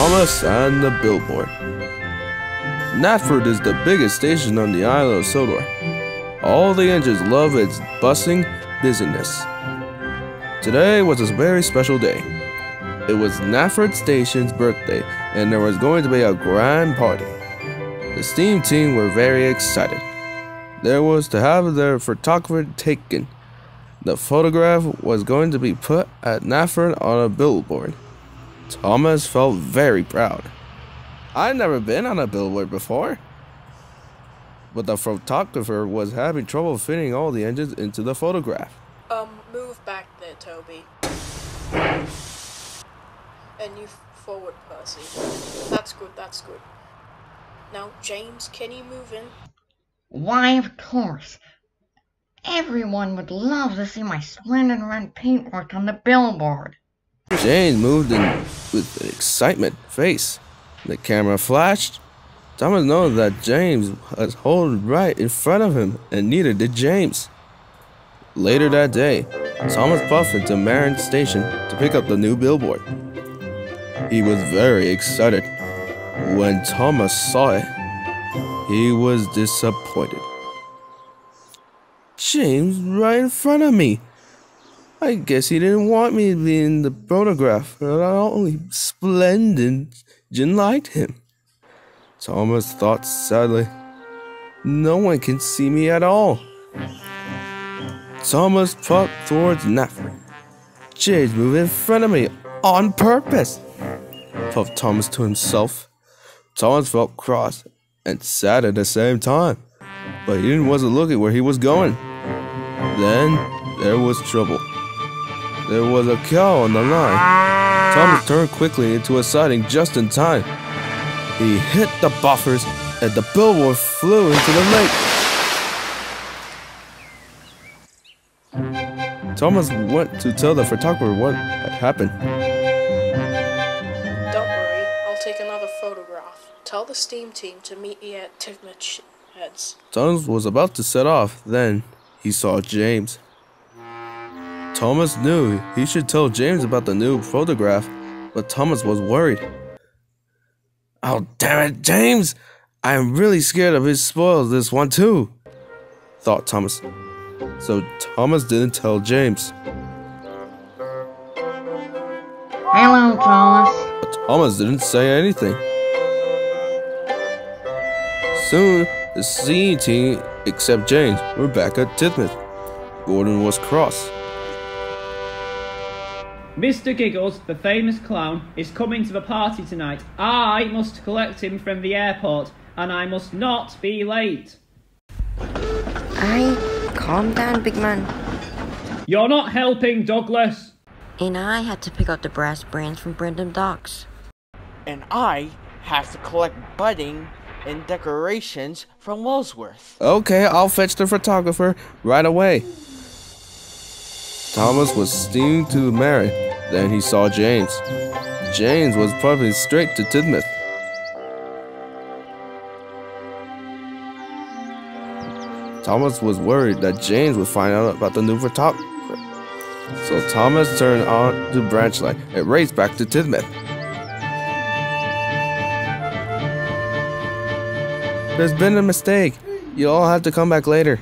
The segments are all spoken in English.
Thomas and the Billboard. Natford is the biggest station on the island of Sodor. All the engines love its bustling busyness. Today was a very special day. It was Natford Station's birthday, and there was going to be a grand party. The steam team were very excited. There was to have their photographer taken. The photograph was going to be put at Natford on a billboard. Thomas felt very proud. I'd never been on a billboard before. But the photographer was having trouble fitting all the engines into the photograph. Move back there, Toby. And you forward, Percy. That's good, that's good. Now, James, can you move in? Why, of course. Everyone would love to see my splendid red paintwork on the billboard. James moved in with an excitement face. The camera flashed. Thomas knew that James was holding right in front of him, and neither did James. Later that day, Thomas puffed into Marin Station to pick up the new billboard. He was very excited. When Thomas saw it, he was disappointed. James right in front of me. I guess he didn't want me to be in the photograph, but only Splendid didn't like him. Thomas thought sadly, no one can see me at all. Thomas puffed towards Natford. James moved in front of me on purpose, puffed Thomas to himself. Thomas felt cross and sad at the same time, but he wasn't looking where he was going. Then there was trouble. There was a cow on the line. Thomas turned quickly into a siding just in time. He hit the buffers and the billboard flew into the lake. Thomas went to tell the photographer what had happened. Don't worry, I'll take another photograph. Tell the steam team to meet me at Tivnich Heads. Thomas was about to set off, then he saw James. Thomas knew he should tell James about the new photograph, but Thomas was worried. Oh, damn it, James! I am really scared of his spoils this one too, thought Thomas. So Thomas didn't tell James. Hello, Thomas. But Thomas didn't say anything. Soon, the scene team, except James, were back at Titmuth. Gordon was cross. Mr. Giggles, the famous clown, is coming to the party tonight. I must collect him from the airport, and I must not be late. Calm down, big man. You're not helping, Douglas. And I had to pick up the brass brands from Brendam Docks. And I have to collect budding and decorations from Wellsworth. Okay, I'll fetch the photographer right away. Thomas was steaming to Mary. Then he saw James. James was puffing straight to Titmuth. Thomas was worried that James would find out about the new photographer. So Thomas turned on to Branchlight and raced back to Titmuth. There's been a mistake. You all have to come back later.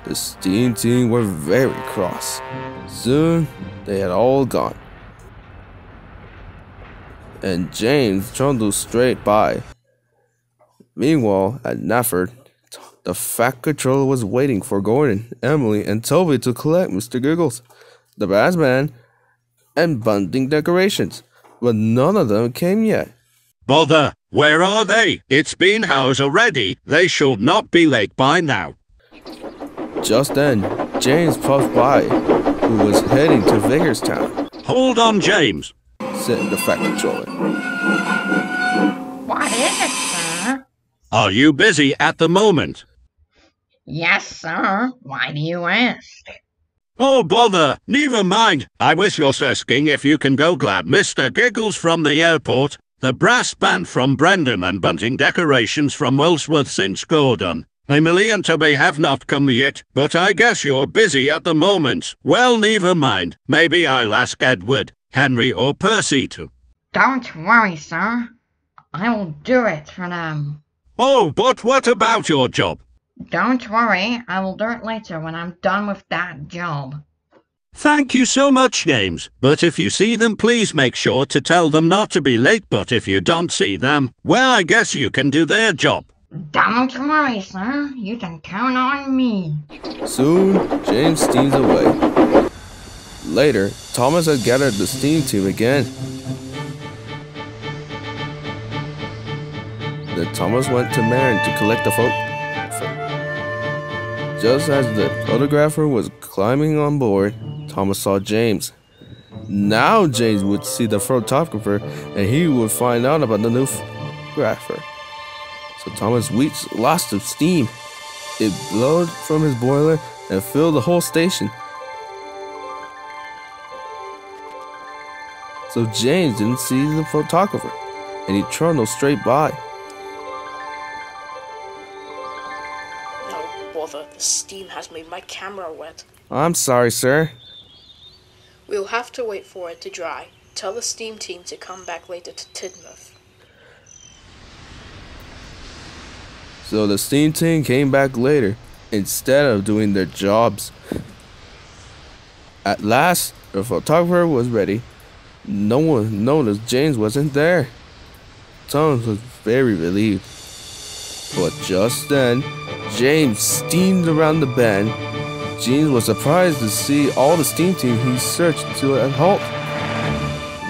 The steam team were very cross. Soon, they had all gone. And James trundled straight by. Meanwhile, at Natford, the Fat Controller was waiting for Gordon, Emily, and Toby to collect Mr. Giggles, the brass band, and bunting decorations, but none of them came yet. Bother! Where are they? It's been hours already. They should not be late by now. Just then, James puffed by, who was heading to Vigarstown. Hold on, James, said the Fat Controller. What is it, sir? Are you busy at the moment? Yes, sir. Why do you ask? Oh, bother! Never mind. I was just asking if you can go grab Mr. Giggles from the airport, the brass band from Brendam, and bunting decorations from Wellsworth since Gordon. Emily and Toby have not come yet, but I guess you're busy at the moment. Well, never mind. Maybe I'll ask Edward, Henry, or Percy to. Don't worry, sir. I will do it for them. Oh, but what about your job? Don't worry, I will do it later when I'm done with that job. Thank you so much, James. But if you see them, please make sure to tell them not to be late. But if you don't see them, well, I guess you can do their job. Don't worry, sir. You can count on me. Soon, James steams away. Later, Thomas had gathered the steam team again. Then Thomas went to Marin to collect the photo. Just as the photographer was climbing on board, Thomas saw James. Now James would see the photographer and he would find out about the new photographer. So Thomas reached lots of steam. It blowed from his boiler and filled the whole station. So James didn't see the photographer and he trundled straight by. No bother, the steam has made my camera wet. I'm sorry, sir. We'll have to wait for it to dry. Tell the steam team to come back later to Tidmouth. So the steam team came back later instead of doing their jobs. At last, the photographer was ready. No one noticed James wasn't there. Thomas was very relieved. But just then, James steamed around the bend. James was surprised to see all the steam team he searched to a halt.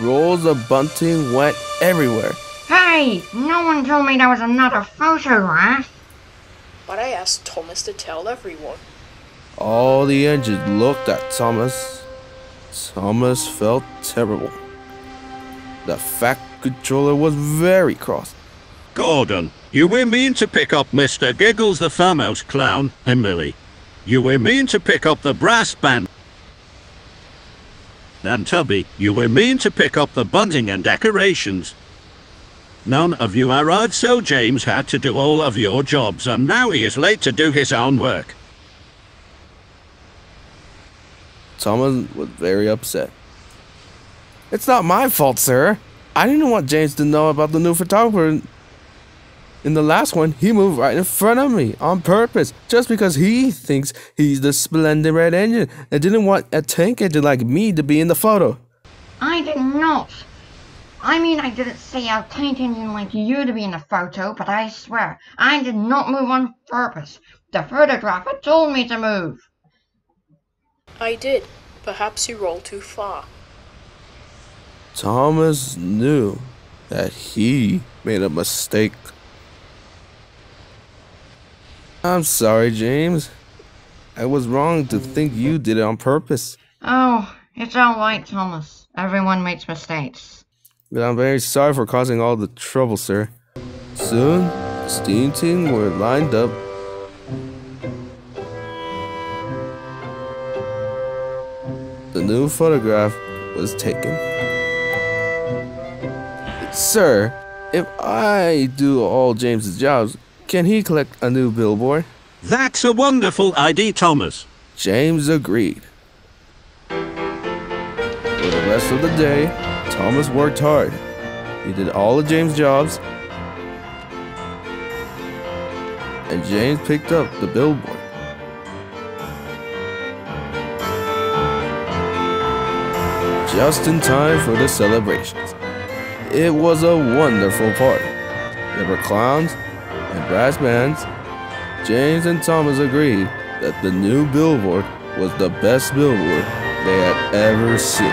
Rolls of bunting went everywhere. Hey, no one told me there was another photograph. But I asked Thomas to tell everyone. All the engines looked at Thomas. Thomas felt terrible. The Fat Controller was very cross. Gordon, you were mean to pick up Mr. Giggles the farmhouse clown and Millie. You were mean to pick up the brass band. And Toby, you were mean to pick up the bunting and decorations. None of you arrived, so James had to do all of your jobs, and now he is late to do his own work. Thomas was very upset. It's not my fault, sir. I didn't want James to know about the new photographer. In the last one, he moved right in front of me on purpose, just because he thinks he's the splendid red engine and didn't want a tank engine like me to be in the photo. I did not. I mean, I didn't say a tank engine like you to be in the photo, but I swear, I did not move on purpose. The photographer told me to move. I did. Perhaps you rolled too far. Thomas knew that he made a mistake. I'm sorry, James. I was wrong to think you did it on purpose. Oh, it's alright, Thomas. Everyone makes mistakes. But I'm very sorry for causing all the trouble, sir. Soon, the steam team were lined up. The new photograph was taken. Sir, if I do all James's jobs, can he collect a new billboard? That's a wonderful idea, Thomas. James agreed. For the rest of the day, Thomas worked hard. He did all of James' jobs, and James picked up the billboard. Just in time for the celebrations. It was a wonderful party. There were clowns and brass bands. James and Thomas agreed that the new billboard was the best billboard they had ever seen.